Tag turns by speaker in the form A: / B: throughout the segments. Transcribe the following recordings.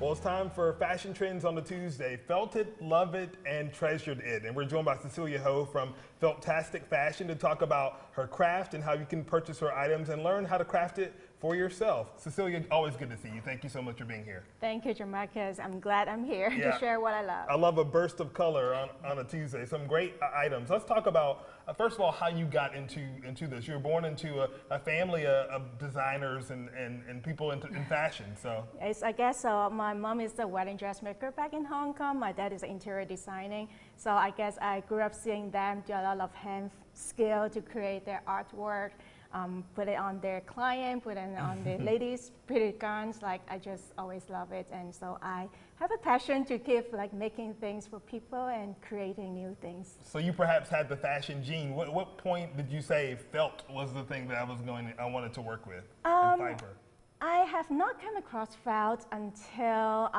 A: Well, it's time for Fashion Trends on the Tuesday. Felt it, love it, and treasured it. And we're joined by Cecilia Ho from Feltastic Fashion to talk about her craft and how you can purchase her items and learn how to craft it for yourself. Cecilia, always good to see you. Thank you so much for being here.
B: Thank you, Jamarcus. I'm glad I'm here to share what I love.
A: I love a burst of color on a Tuesday. Some great items. Let's talk about, first of all, how you got into this. You were born into a family of designers and people in fashion. So
B: I guess my mom is a wedding dressmaker back in Hong Kong. My dad is interior designing. So I guess I grew up seeing them do a lot of hand skill to create their artwork. Put it on their client, put it on the ladies' pretty gowns. Like, I just always love it, and so I have a passion to keep making things for people and creating new things.
A: So you perhaps had the fashion gene. What point did you say felt was the thing that I wanted to work with in fiber?
B: I have not come across felt until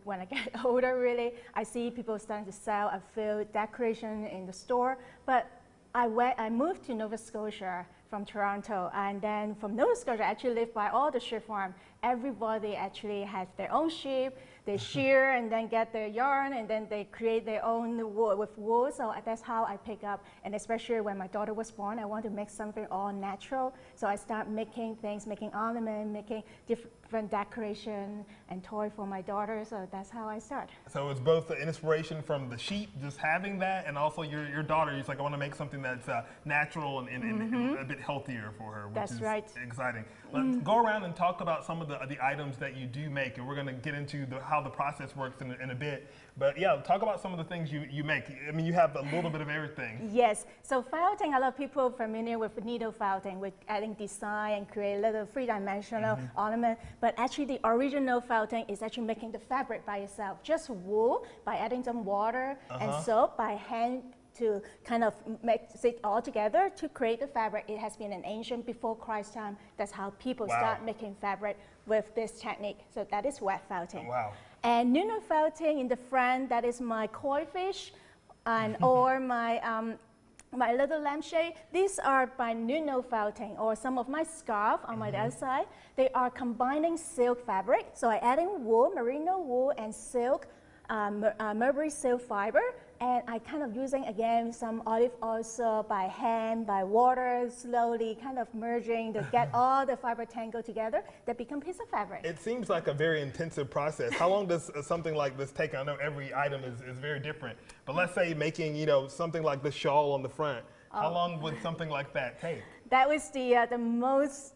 B: when I get older. Really, I see people starting to sell a few decoration in the store, but I moved to Nova Scotia from Toronto, and then from Nova Scotia, I actually live by all the sheep farm. Everybody actually has their own sheep. They shear and then get their yarn, and then they create their own wool with wool. So that's how I pick up. And especially when my daughter was born, I want to make something all natural. So I start making things, making ornaments, making different decoration and toy for my daughter. So that's how I start.
A: So it's both the inspiration from the sheep, just having that, and also your daughter. You're like, I want to make something that's natural and a bit healthier for her, which is exciting. Let's go around and talk about some of the items that you do make, and we're going to get into how the process works in a bit. But yeah, talk about some of the things you make. I mean, you have a little bit of everything.
B: Yes. So felting, a lot of people are familiar with needle felting, with adding design and create a little three-dimensional ornament. But actually, the original felting is actually making the fabric by itself, just wool, by adding some water and soap by hand to kind of mix it all together to create the fabric. It has been an ancient before Christ time. That's how people start making fabric with this technique. So that is wet felting.
A: Wow.
B: And Nuno felting in the front, that is my koi fish, and or my my little lampshade. These are by Nuno felting, or some of my scarf on my other side. They are combining silk fabric. So I adding wool, merino wool, and silk, mulberry silk fiber. And I kind of using, again, some olive oil by hand, by water, slowly kind of merging to get all the fiber tangled together that become piece of fabric.
A: It seems like a very intensive process. How long does something like this take? I know every item is very different, but let's say making, something like the shawl on the front. How long would something like that take?
B: That was the most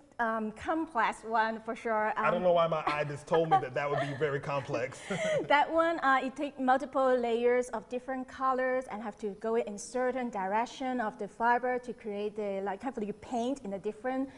B: complex one for sure.
A: I don't know why my eye just told me that would be very complex.
B: That one, it takes multiple layers of different colors and have to go in certain direction of the fiber to create the, you paint in a different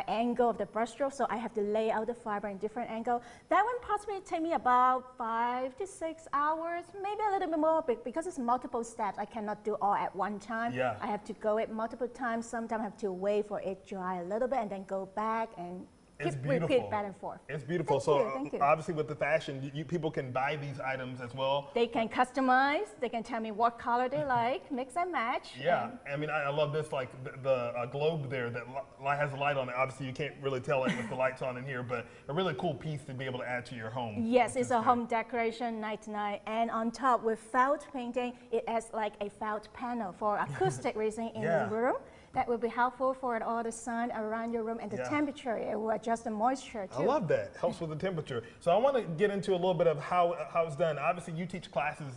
B: angle of the brushstroke. So I have to lay out the fiber in different angle. That one possibly take me about 5 to 6 hours, maybe a little bit more, because it's multiple steps. I cannot do all at one time.
A: Yeah.
B: I have to go it multiple times. Sometimes I have to wait for it dry a little bit and then go back and repeat back and forth.
A: It's beautiful. Thank you. Obviously with the fashion, people can buy these items as well.
B: They can customize. They can tell me what color they like, mix and match.
A: Yeah, I mean, I love this, like the globe there that has a light on it. Obviously, you can't really tell it with the lights on in here, but a really cool piece to be able to add to your home.
B: Yes, it's a home decoration, night. And on top with felt painting, it adds like a felt panel for acoustic reason in the room. That will be helpful for all the sun around your room and the temperature. It will adjust the moisture too.
A: I love that. Helps with the temperature. So I want to get into a little bit of how it's done. Obviously, you teach classes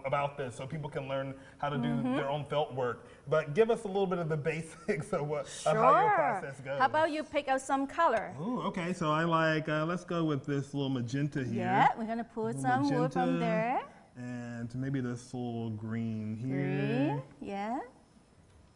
A: about this so people can learn how to do their own felt work. But give us a little bit of the basics of how your process goes.
B: How about you pick out some color?
A: Ooh, okay. So I like, let's go with this little magenta here.
B: Yeah, we're going to put some wood from there.
A: And maybe this little green here.
B: Green, yeah.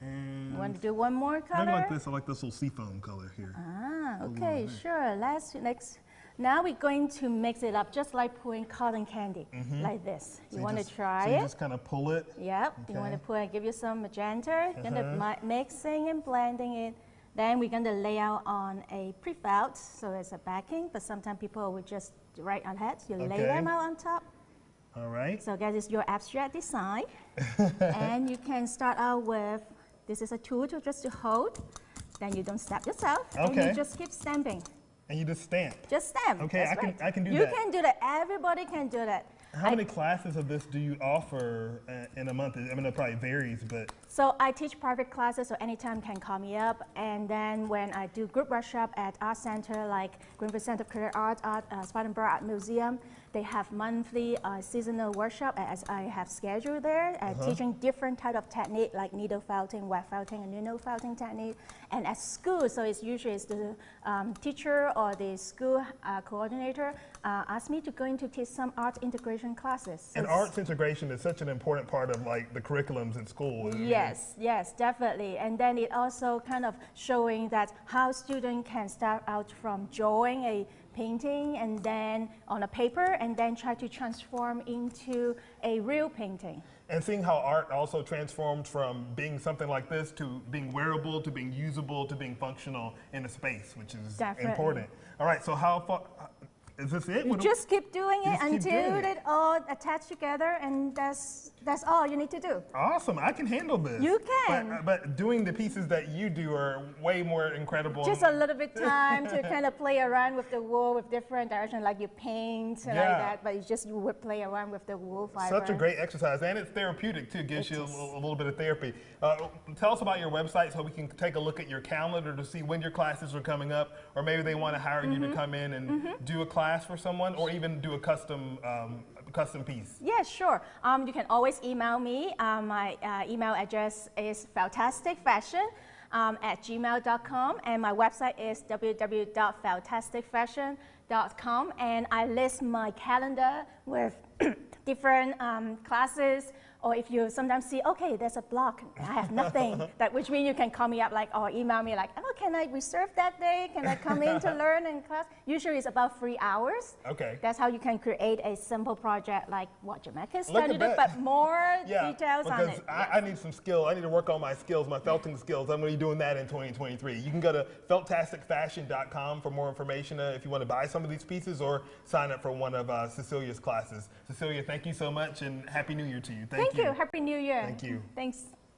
A: And
B: you want to do one more color?
A: Maybe like this. I like this little seafoam color here.
B: Ah, okay, sure. Next. Now we're going to mix it up, just like pulling cotton candy, like this.
A: So
B: you want to try it?
A: So you just kind of pull it?
B: Yep. Okay. You want to pull it, give you some magenta. You're going to mixing and blending it. Then we're going to lay out on a pre-felt, so it's a backing, but sometimes people will just right on head. You lay them out on top.
A: All right.
B: So that is your abstract design. And you can start out with, this is a tool to just to hold. Then you don't stab yourself.
A: Okay.
B: And you just keep stamping.
A: And you just stamp.
B: Just stamp.
A: Okay,
B: That's
A: I can do that.
B: You can do that. Everybody can do that.
A: How many classes of this do you offer in a month? I mean, it probably varies, but.
B: So I teach private classes, so anytime can call me up. And then when I do group workshop at art center like Greenville Center of Creative Arts, Spartanburg Art Museum, they have monthly seasonal workshop as I have scheduled there, teaching different type of technique like needle felting, wet felting, and needle felting technique. And at school, so it's usually the teacher or the school coordinator asked me to go in to teach some art integration classes. So
A: and arts integration is such an important part of like the curriculums in school.
B: Yes, yes, definitely. And then it also kind of showing that how students can start out from drawing a painting and then on a paper and then try to transform into a real painting.
A: And seeing how art also transforms from being something like this to being wearable, to being usable, to being functional in a space, which is important. All right, so how far, is this it?
B: You just keep doing it until it all attach together, and that's all you need to do.
A: Awesome, I can handle this.
B: You can.
A: But doing the pieces that you do are way more incredible.
B: Just a little bit time to kind of play around with the wool with different directions, like you paint like that, but you would play around with the wool fiber.
A: Such a great exercise, and it's therapeutic too. Gives you a little bit of therapy. Tell us about your website so we can take a look at your calendar to see when your classes are coming up, or maybe they want to hire you to come in and do a class for someone, or even do a custom piece.
B: Yeah, sure. You can always email me. My email address is feltasticfashion@gmail.com, and my website is www.feltasticfashion.com, and I list my calendar with different classes. Or if you sometimes see, okay, there's a block, I have nothing, which means you can call me up or email me oh, can I reserve that day? Can I come in to learn in class? Usually it's about 3 hours.
A: Okay.
B: That's how you can create a simple project like what Jamarcus studied, but more details on it.
A: I need some skill. I need to work on my skills, my felting skills. I'm going to be doing that in 2023. You can go to feltasticfashion.com for more information if you want to buy some of these pieces or sign up for one of Cecilia's classes. Cecilia, thank you so much, and Happy New Year to you. Thank you.
B: Happy New Year.
A: Thank you.
B: Thanks.